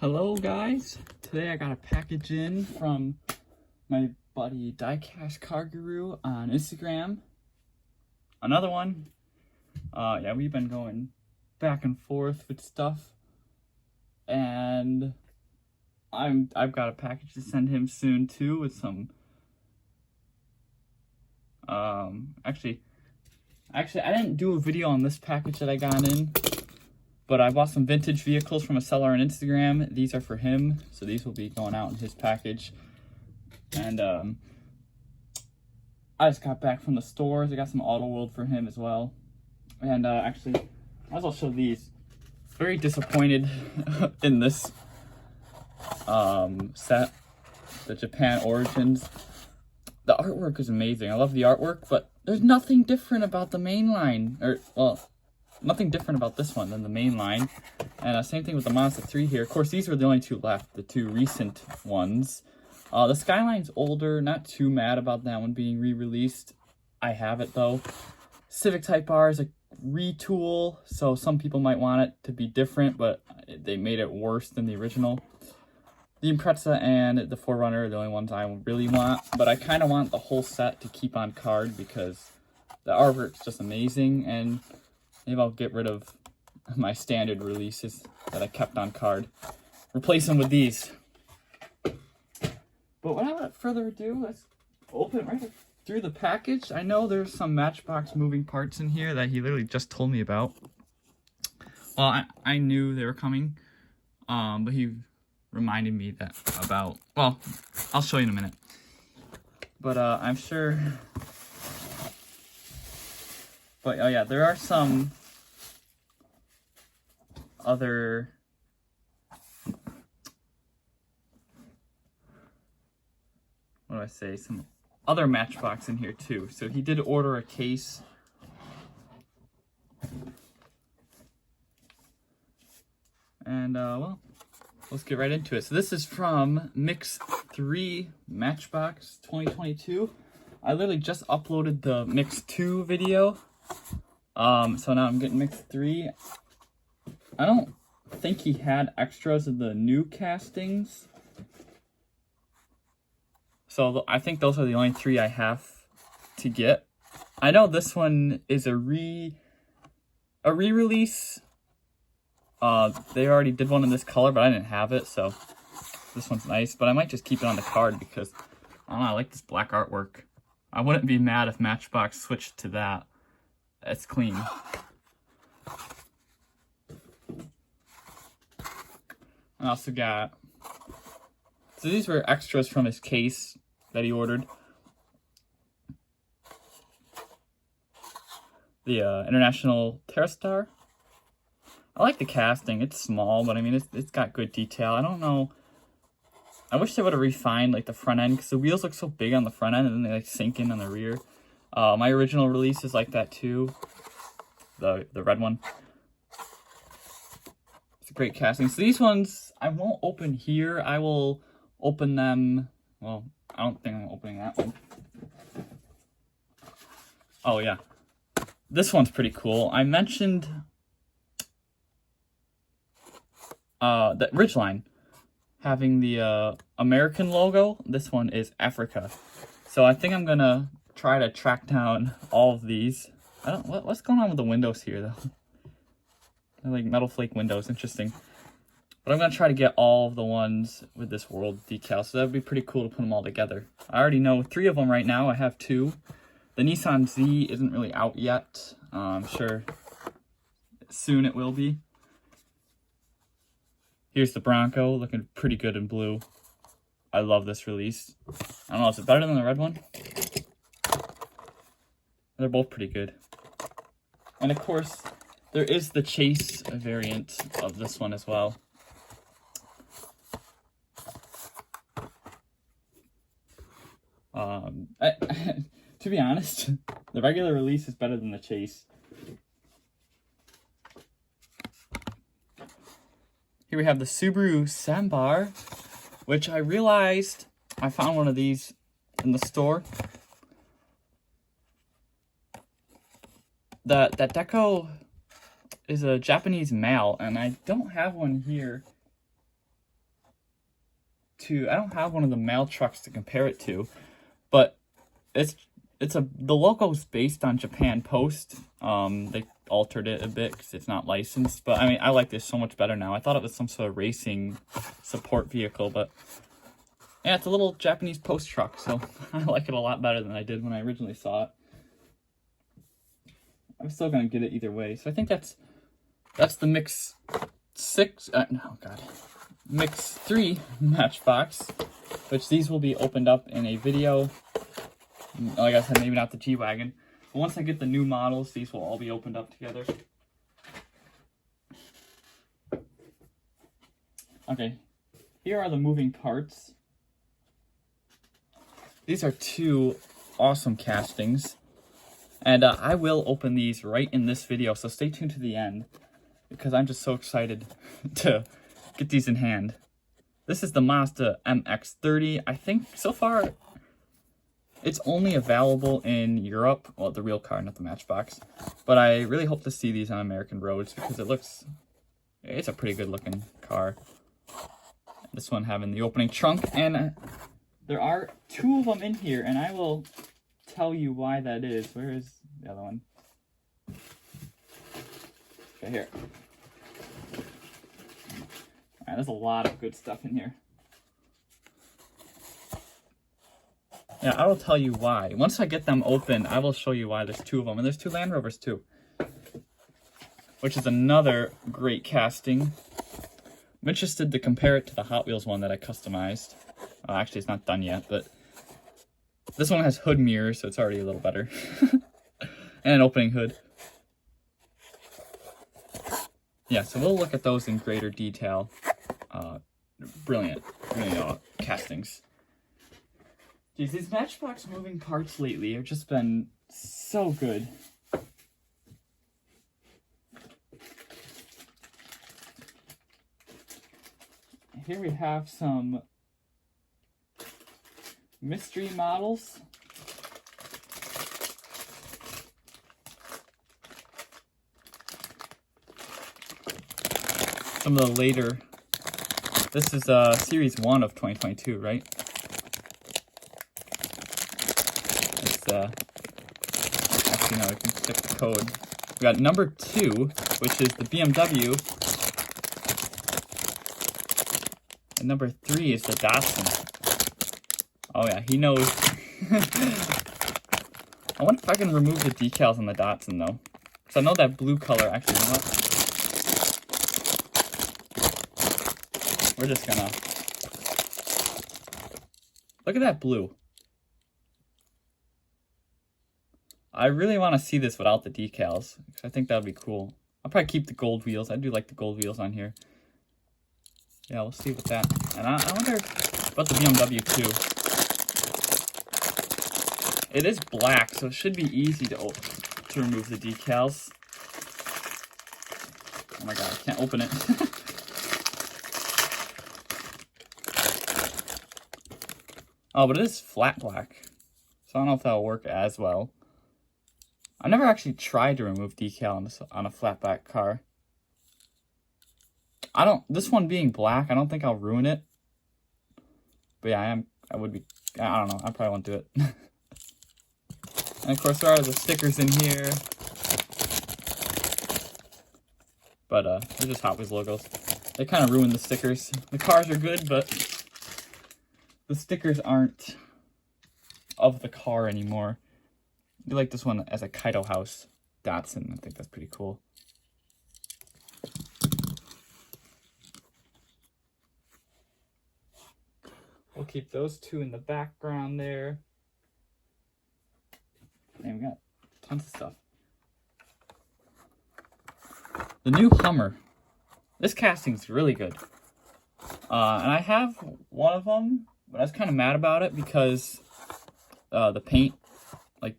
Hello guys, today I got a package in from my buddy Diecast Car Guru on Instagram. Another one. Yeah, we've been going back and forth with stuff, and I've got a package to send him soon too with some. Actually, I didn't do a video on this package that I got in. But I bought some vintage vehicles from a seller on Instagram. These are for him, so these will be going out in his package. And I just got back from the stores. I got some Auto World for him as well. And actually, I might as well show these. Very disappointed in this set, the Japan Origins. The artwork is amazing. I love the artwork, but there's nothing different about the main line. Nothing different about this one than the main line. And same thing with the Mazda 3 here. Of course, these were the only two left, the two recent ones. The Skyline's older, not too mad about that one being re-released. I have it though. Civic Type R is a retool, so some people might want it to be different, but they made it worse than the original. The Impreza and the 4Runner are the only ones I really want, but I kind of want the whole set to keep on card because the artwork's just amazing, and maybe I'll get rid of my standard releases that I kept on card. Replace them with these. But without further ado, let's open right through the package. I know there's some Matchbox moving parts in here that he literally just told me about. Well, I knew they were coming, but he reminded me well, I'll show you in a minute. But I'm sure... But oh yeah, there are some other some other Matchbox in here too. So he did order a case. And well, let's get right into it. So this is from Mix 3 Matchbox 2022. I literally just uploaded the Mix 2 video. So now I'm getting Mix 3. I don't think he had extras of the new castings. So I think those are the only 3 I have to get. I know this one is a re-release. They already did one in this color, but I didn't have it, so this one's nice. But I might just keep it on the card because, I don't know, I like this black artwork. I wouldn't be mad if Matchbox switched to that. It's clean. I also got... So these were extras from his case that he ordered. The International TerraStar. I like the casting. It's small, but I mean, it's got good detail. I don't know. I wish they would have refined like the front end because the wheels look so big on the front end and then they like sink in on the rear. My original release is like that too. The red one. It's a great casting. So these ones I won't open here. I will open them. Well, I don't think I'm opening that one. Oh yeah, this one's pretty cool. I mentioned the Ridgeline having the American logo. This one is Africa. So I think I'm gonna try to track down all of these. What's going on with the windows here though? They're like metal flake windows, interesting. But I'm gonna try to get all of the ones with this world decal, so that'd be pretty cool to put them all together. I already know 3 of them right now. I have 2. The Nissan Z isn't really out yet. I'm sure soon it will be. Here's the Bronco, looking pretty good in blue. I love this release. I don't know, is it better than the red one? They're both pretty good. And of course, there is the Chase variant of this one as well. To be honest, the regular release is better than the Chase. Here we have the Subaru Sambar, which I realized I found one of these in the store. That deco is a Japanese male, and I don't have one here to, I don't have one of the mail trucks to compare it to, but the logo's based on Japan Post. They altered it a bit because it's not licensed, but I mean, I like this so much better now. I thought it was some sort of racing support vehicle, but yeah, it's a little Japanese post truck, so I like it a lot better than I did when I originally saw it. I'm still gonna get it either way, so I think that's the Mix 3 Matchbox, which these will be opened up in a video. Like I said, maybe not the G-Wagon. But once I get the new models, these will all be opened up together. Okay, here are the moving parts. These are 2 awesome castings. And I will open these right in this video, so stay tuned to the end, because I'm just so excited to get these in hand. This is the Mazda MX-30. I think so far it's only available in Europe. Well, the real car, not the Matchbox. But I really hope to see these on American roads because it's a pretty good looking car. This one having the opening trunk, and there are 2 of them in here, and I will tell you why that is. Where is the other one? Okay, here. Alright, there's a lot of good stuff in here. Yeah, I will tell you why. Once I get them open, I will show you why there's 2 of them. And there's 2 Land Rovers too, which is another great casting. I'm interested to compare it to the Hot Wheels one that I customized. Actually, it's not done yet, but this one has hood mirrors, so it's already a little better. And an opening hood. Yeah, so we'll look at those in greater detail. Brilliant castings. Geez, these Matchbox moving parts lately have just been so good. Here we have some mystery models. Some of the later, this is series 1 of 2022, right? It's actually no, we can skip the code. We got number 2, which is the BMW, and number 3 is the Datsun. Oh yeah, he knows. I wonder if I can remove the decals on the Datsun though, because I know that blue color. Actually, you know what? We're just gonna look at that blue. I really want to see this without the decals, because I think that would be cool. I'll probably keep the gold wheels. I do like the gold wheels on here. Yeah, we'll see with that. And I wonder about the BMW too. It is black, so it should be easy to remove the decals. Oh my god, I can't open it. Oh, but it is flat black, so I don't know if that'll work as well. I never actually tried to remove decal on a flat black car. This one being black, I don't think I'll ruin it. But yeah, I don't know, I probably won't do it. And of course there are the stickers in here. But they're just Hot Wheels logos. They kind of ruin the stickers. The cars are good, but the stickers aren't of the car anymore. I like this one as a Kaido House Datsun. I think that's pretty cool. We'll keep those 2 in the background there. And we got tons of stuff. The new Hummer. This casting's really good. And I have one of them, but I was kind of mad about it because the paint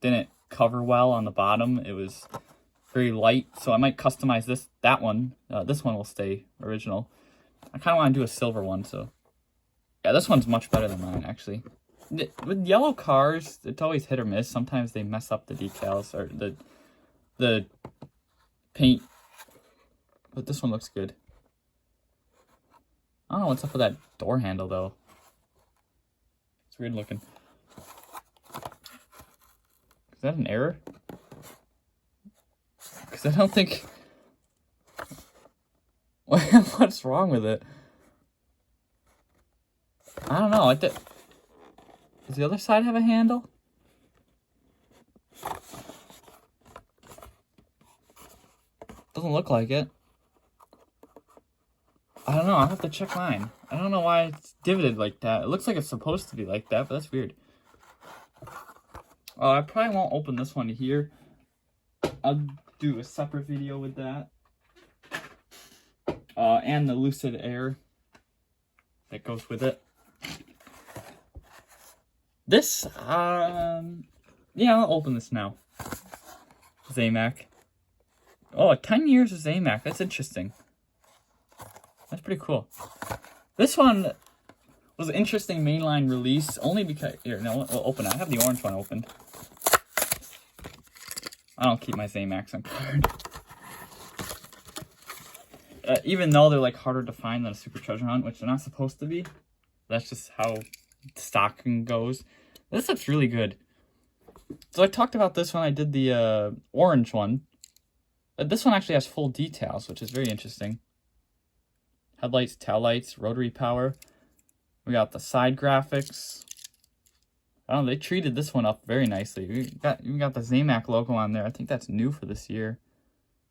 didn't cover well on the bottom. It was very light, so I might customize that one. This one will stay original. I kind of want to do a silver one, so yeah, this one's much better than mine actually. With yellow cars, it's always hit or miss. Sometimes they mess up the decals or the paint, but this one looks good. I don't know what's up with that door handle though. It's weird looking. Is that an error? Because I don't think... What's wrong with it? I don't know. Does the other side have a handle? Doesn't look like it. I don't know. I'll have to check mine. I don't know why it's divoted like that. It looks like it's supposed to be like that, but that's weird. I probably won't open this one here. I'll do a separate video with that. And the Lucid Air that goes with it. This, yeah, I'll open this now. Zamac. Oh, 10 years of Zamac. That's interesting. That's pretty cool. This one was an interesting mainline release, only because... Here, no, we'll open it. I have the orange one opened. I don't keep my Zamacs on card. Even though they're like harder to find than a Super Treasure Hunt, which they're not supposed to be. That's just how stocking goes. This looks really good. So I talked about this when I did the orange one. This one actually has full details, which is very interesting. Headlights, taillights, rotary power. We got the side graphics. I don't know, they treated this one up very nicely. We got the Zamac logo on there. I think that's new for this year.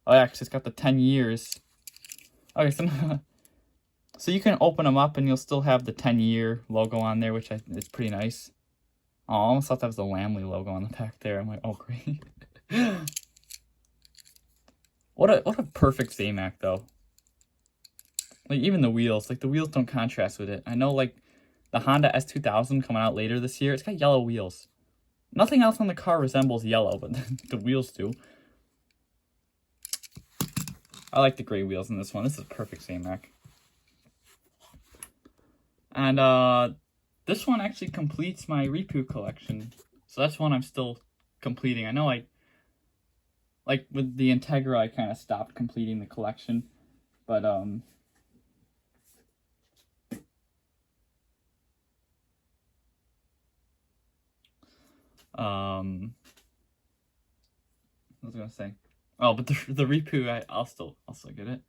Oh yeah, because it's got the 10 years. Okay, so you can open them up and you'll still have the 10-year logo on there, which is pretty nice. Oh, I almost thought that was the Lamley logo on the back there. I'm like, oh great. What a perfect Zamac though. Like even the wheels don't contrast with it. I know like the Honda S2000 coming out later this year, it's got yellow wheels. Nothing else on the car resembles yellow, but the wheels do. I like the gray wheels in this one. This is a perfect Zamac. And this one actually completes my Ripu collection. So that's one I'm still completing. I know like with the Integra I kind of stopped completing the collection. But what was I gonna say? Oh, but the Ripu, I'll still get it.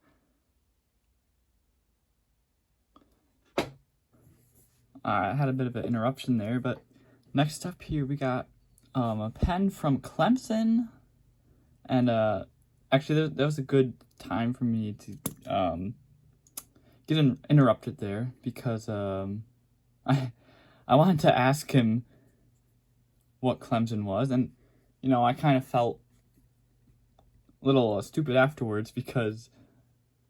I had a bit of an interruption there, but next up here we got a pen from Clemson, and actually that was a good time for me to get interrupted there because I wanted to ask him what Clemson was, and you know I kind of felt a little stupid afterwards because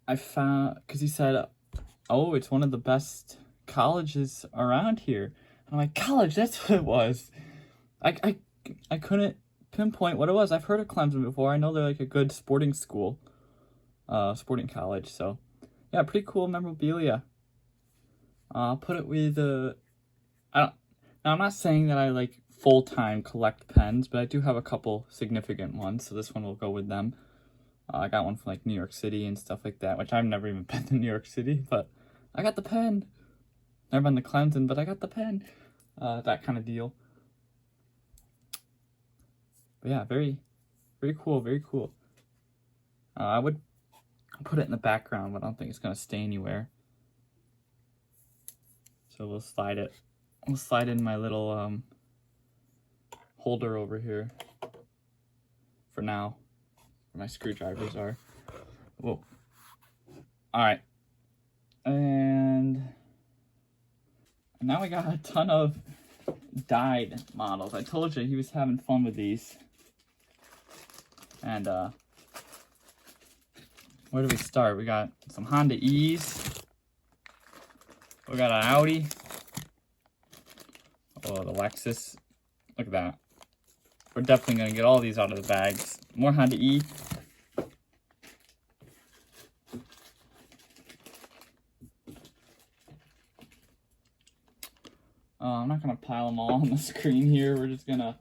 he said, oh, it's one of the best colleges around here. And I'm like, college, that's what it was. I couldn't pinpoint what it was. I've heard of Clemson before. I know they're like a good sporting school, sporting college. So yeah, pretty cool memorabilia. I'll put it with now I'm not saying that I like full-time collect pens, but I do have a couple significant ones, so this one will go with them. I got one from like New York City and stuff like that, which I've never even been to New York City, but I got the pen. Never been to Clemson, but I got the pen. That kind of deal. But yeah, very, very cool, very cool. I would put it in the background, but I don't think it's going to stay anywhere. So we'll slide it. We'll slide in my little holder over here for now, where my screwdrivers are. Whoa. Alright. And now we got a ton of dyed models. I told you he was having fun with these. And where do we start? We got some Honda E's. We got an Audi. Oh, the Lexus. Look at that. We're definitely going to get all these out of the bags. More Honda E. I'm not going to pile them all on the screen here. We're just going to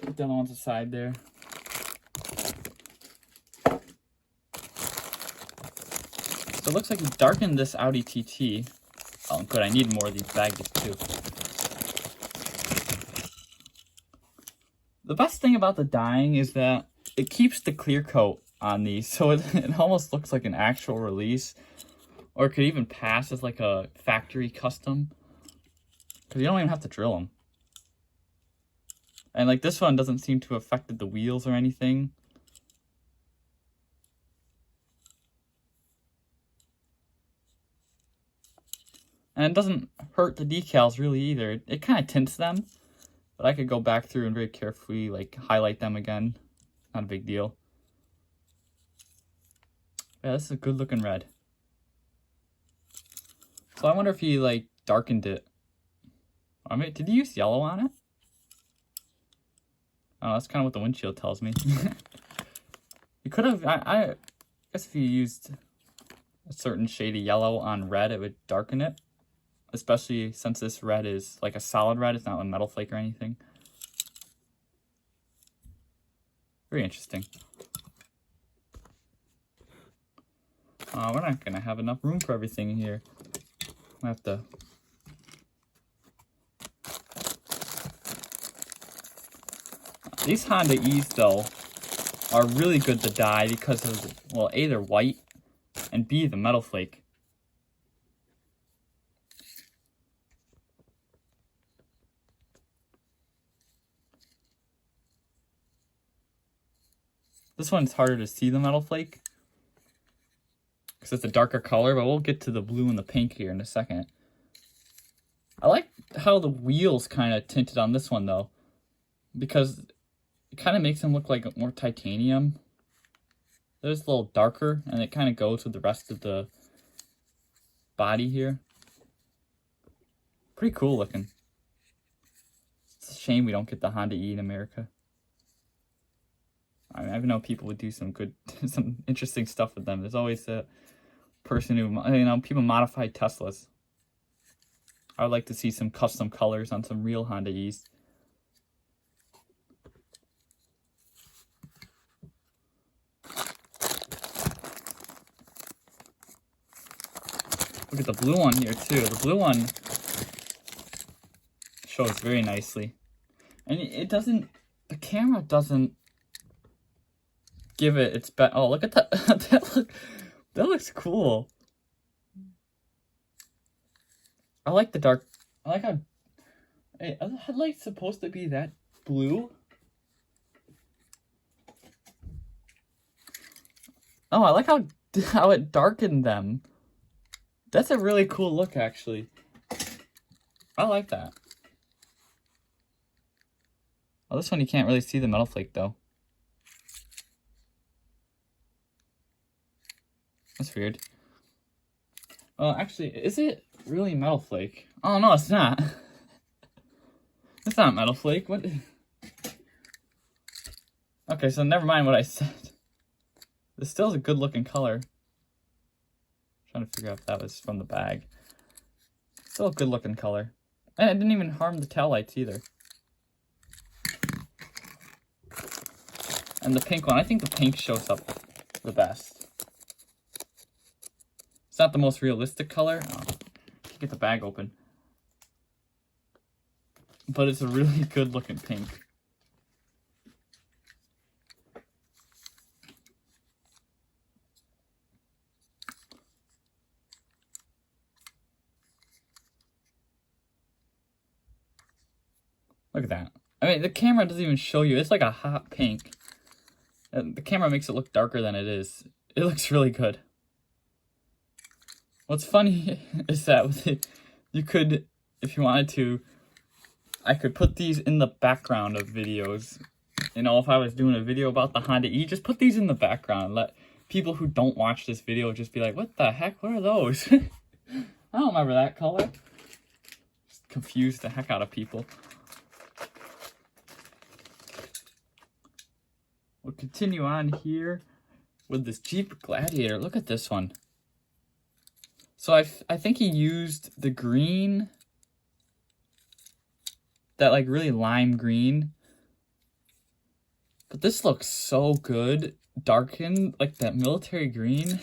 put the other ones aside there. So it looks like he darkened this Audi TT. Oh, good. I need more of these bags too. The best thing about the dyeing is that it keeps the clear coat on these, so it almost looks like an actual release. Or it could even pass as like a factory custom. Because you don't even have to drill them. And like this one doesn't seem to have affected the wheels or anything. And it doesn't hurt the decals really either. It kind of tints them. But I could go back through and very carefully like highlight them again. Not a big deal. Yeah, this is a good looking red. So I wonder if he like darkened it. I mean, did he use yellow on it? Oh, that's kind of what the windshield tells me. You could have, I guess if you used a certain shade of yellow on red, it would darken it. Especially since this red is like a solid red, it's not a metal flake or anything. Very interesting. We're not gonna have enough room for everything in here. I have to. These Honda E's though are really good to dye because of, well, A, they're white, and B, the metal flake. This one's harder to see the metal flake because it's a darker color, but we'll get to the blue and the pink here in a second. I like how the wheels kind of tinted on this one though, because it kind of makes them look like more titanium. They're just a little darker, and it kind of goes with the rest of the body here. Pretty cool looking. It's a shame we don't get the Honda E in America. I mean, I know people would do some interesting stuff with them. There's always a person who, people modify Teslas. I would like to see some custom colors on some real Honda E's. Look at the blue one here too. The blue one shows very nicely. And it doesn't, the camera doesn't give it its best. Oh, look at that. That looks cool. I like the dark. I like how. Hey, are the headlights supposed to be that blue? Oh, I like how it darkened them. That's a really cool look, actually. I like that. Oh, this one you can't really see the metal flake, though. That's weird. Well, actually, is it really metal flake? Oh, no, it's not. It's not metal flake. What? Okay, so never mind what I said. This still is a good looking color. Trying to figure out if that was from the bag. Still a good looking color. And it didn't even harm the taillights either. And the pink one, I think the pink shows up the best. It's not the most realistic color. Oh, can't get the bag open. But it's a really good looking pink. Look at that. I mean, the camera doesn't even show you. It's like a hot pink. And the camera makes it look darker than it is. It looks really good. What's funny is that you could, if you wanted to, I could put these in the background of videos. You know, if I was doing a video about the Honda E, just put these in the background. Let people who don't watch this video just be like, what the heck? What are those? I don't remember that color. Just confuse the heck out of people. We'll continue on here with this Jeep Gladiator. Look at this one. So I think he used the green, that like really lime green. But this looks so good, darkened, like that military green.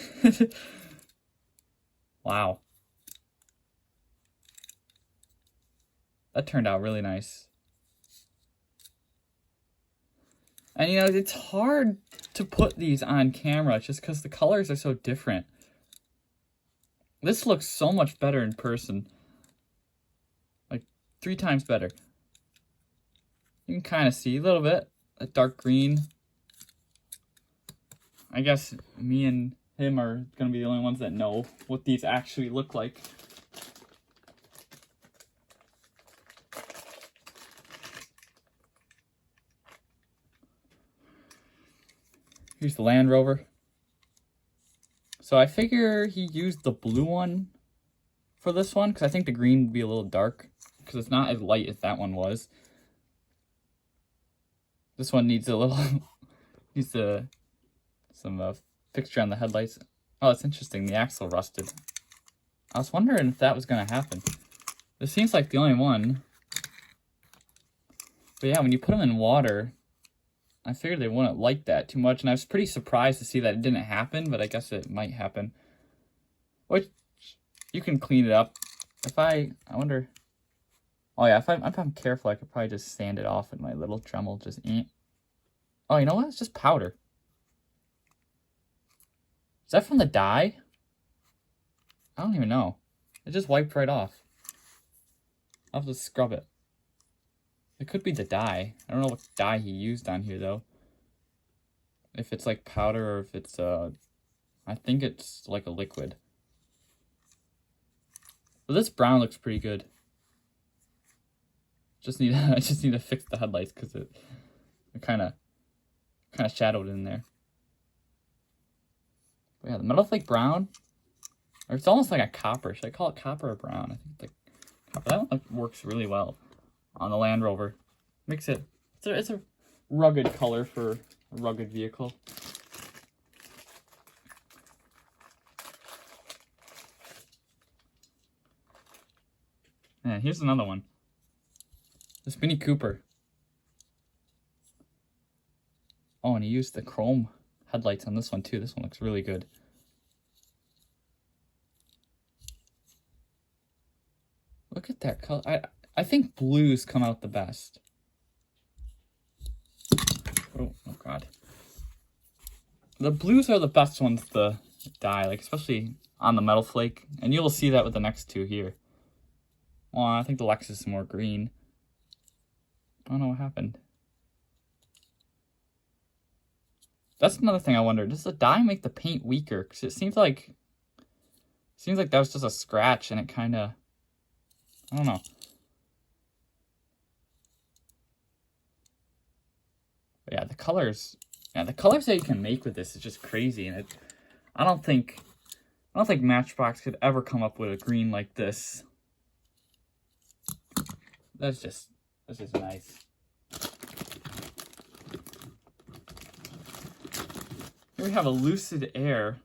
Wow. That turned out really nice. And you know, it's hard to put these on camera just because the colors are so different. This looks so much better in person. Like 3 times better. You can kind of see a little bit. A dark green. I guess me and him are going to be the only ones that know what these actually look like. Here's the Land Rover. So I figure he used the blue one for this one, because I think the green would be a little dark, because it's not as light as that one was. This one needs a little, needs some fixture on the headlights. Oh, it's interesting, the axle rusted. I was wondering if that was going to happen. This seems like the only one. But yeah, when you put them in water, I figured they wouldn't like that too much, and I was pretty surprised to see that it didn't happen, but I guess it might happen. Which, you can clean it up. I wonder... Oh yeah, if I'm careful, I could probably just sand it off with my little Dremel, just Oh, you know what? It's just powder. Is that from the dye? I don't even know. It just wiped right off. I'll have to scrub it. It could be the dye. I don't know what dye he used on here, though. If it's like powder or if it's, I think it's like a liquid. But this brown looks pretty good. I just need to fix the headlights because it kind of shadowed in there. But yeah, the metal flake brown, or it's almost like a copper. Should I call it copper or brown? I think it's like copper. That one works really well on the Land Rover. Makes it, it's a rugged color for a rugged vehicle. Yeah, here's another one. This Mini Cooper. Oh, and he used the chrome headlights on this one too. This one looks really good. Look at that color. I think blues come out the best. Oh god. The blues are the best ones to dye, like especially on the metal flake. And you'll see that with the next two here. Oh, I think the Lexus is more green. I don't know what happened. That's another thing I wonder. Does the dye make the paint weaker? Because it seems like that was just a scratch and it kind of, I don't know. But yeah, the colors that you can make with this is just crazy, and I don't think Matchbox could ever come up with a green like this. That's just nice. Here we have a Lucid Air.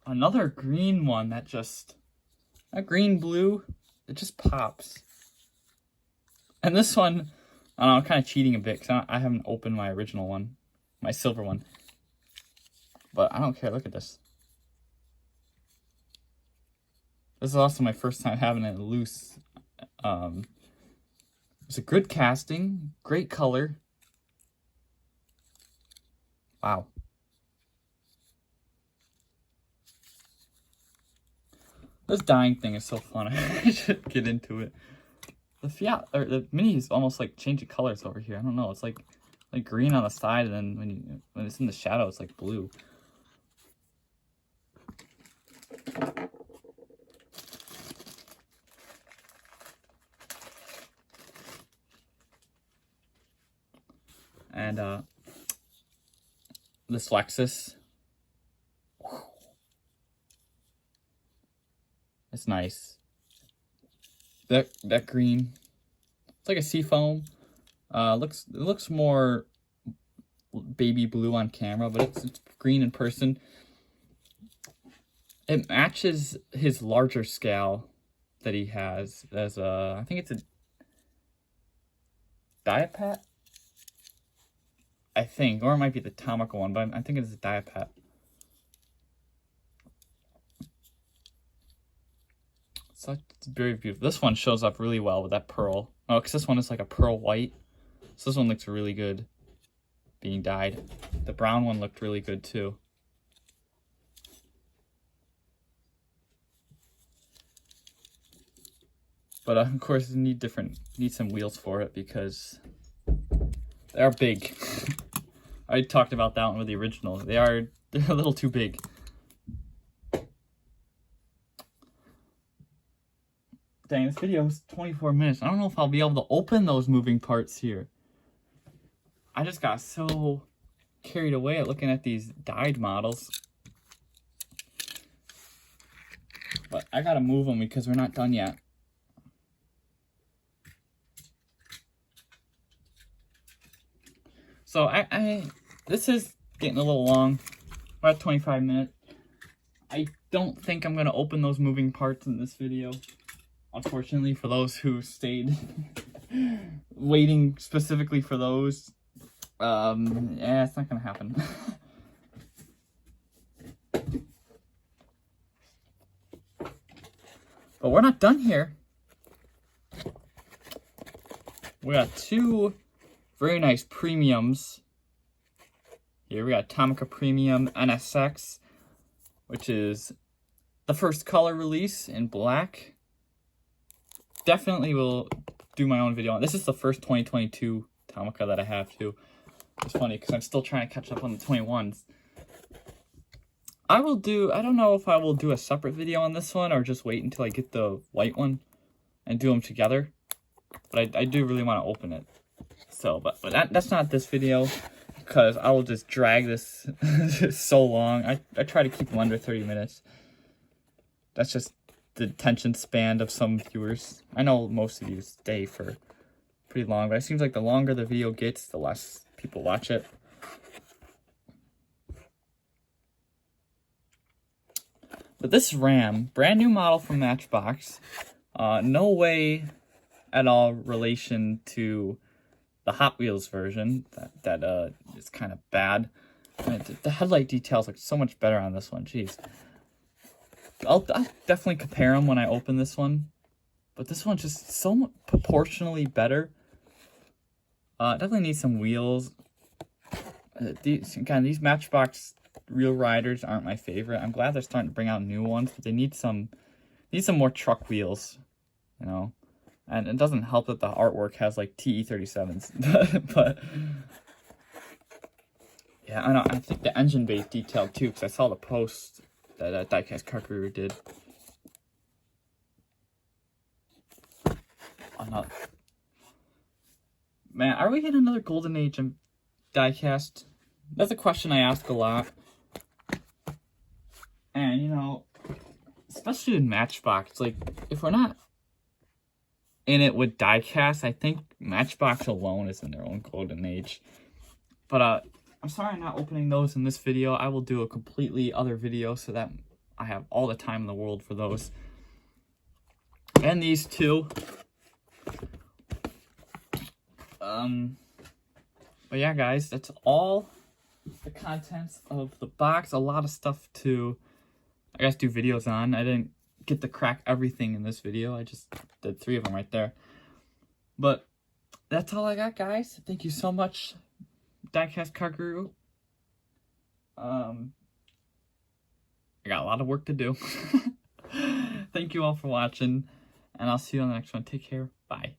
Another green one that green blue, it just pops. And this one, I don't know, I'm kind of cheating a bit because I haven't opened my original one, my silver one. But I don't care, look at this. This is also my first time having it loose. It's a good casting, great color. Wow. This dyeing thing is so fun. I should get into it. The Fiat or the Mini is almost like changing colors over here. I don't know. It's like green on the side, and then when it's in the shadow, it's like blue. And this Lexus. It's nice. That green. It's like a seafoam. It looks more baby blue on camera, but it's green in person. It matches his larger scale that he has as I think it's a Diecast. I think, or it might be the Tomica one, but I think it's a Diecast. So it's very beautiful. This one shows up really well with that pearl. Oh, because this one is like a pearl white. So this one looks really good. being dyed. The brown one looked really good too. But of course, you need some wheels for it because they are big. I talked about that one with the original. They're a little too big. Dang, this video is 24 minutes. I don't know if I'll be able to open those moving parts here. I just got so carried away at looking at these dyed models. But I gotta move them because we're not done yet. So this is getting a little long. We're at 25 minutes. I don't think I'm gonna open those moving parts in this video. Unfortunately, for those who stayed waiting specifically for those, yeah, it's not gonna happen. But we're not done here. We got two very nice premiums. Here we got Atomica Premium NSX, which is the first color release in black. Definitely will do my own video on this. Is the first 2022 Atomica that I have too. It's funny because I'm still trying to catch up on the 21s. I don't know if I will do a separate video on this one or just wait until I get the white one and do them together. But I do really want to open it. So, but that's not this video because I will just drag this so long. I try to keep them under 30 minutes. That's just the attention span of some viewers. I know most of you stay for pretty long, but it seems like the longer the video gets, the less people watch it. But this Ram, brand new model from Matchbox, no way at all relation to the Hot Wheels version. That is kind of bad. I mean, the headlight details look so much better on this one. Jeez. I'll definitely compare them when I open this one, but this one's just so proportionally better. Definitely need some wheels. These Matchbox Real Riders aren't my favorite. I'm glad they're starting to bring out new ones, but they need some more truck wheels, you know. And it doesn't help that the artwork has like TE37s, but yeah, I know. I think the engine bay detailed too, because I saw the post that Diecast Car Guru did. Man, are we in another golden age of diecast? That's a question I ask a lot. And, you know, especially in Matchbox, like, if we're not in it with diecast, I think Matchbox alone is in their own golden age. But, I'm sorry I'm not opening those in this video. I will do a completely other video so that I have all the time in the world for those. And these two. But yeah, guys, that's all the contents of the box. A lot of stuff to, I guess, do videos on. I didn't get to crack everything in this video. I just did 3 of them right there. But that's all I got, guys. Thank you so much, Diecast Car Guru. I got a lot of work to do. Thank you all for watching, and I'll see you on the next one. Take care. Bye.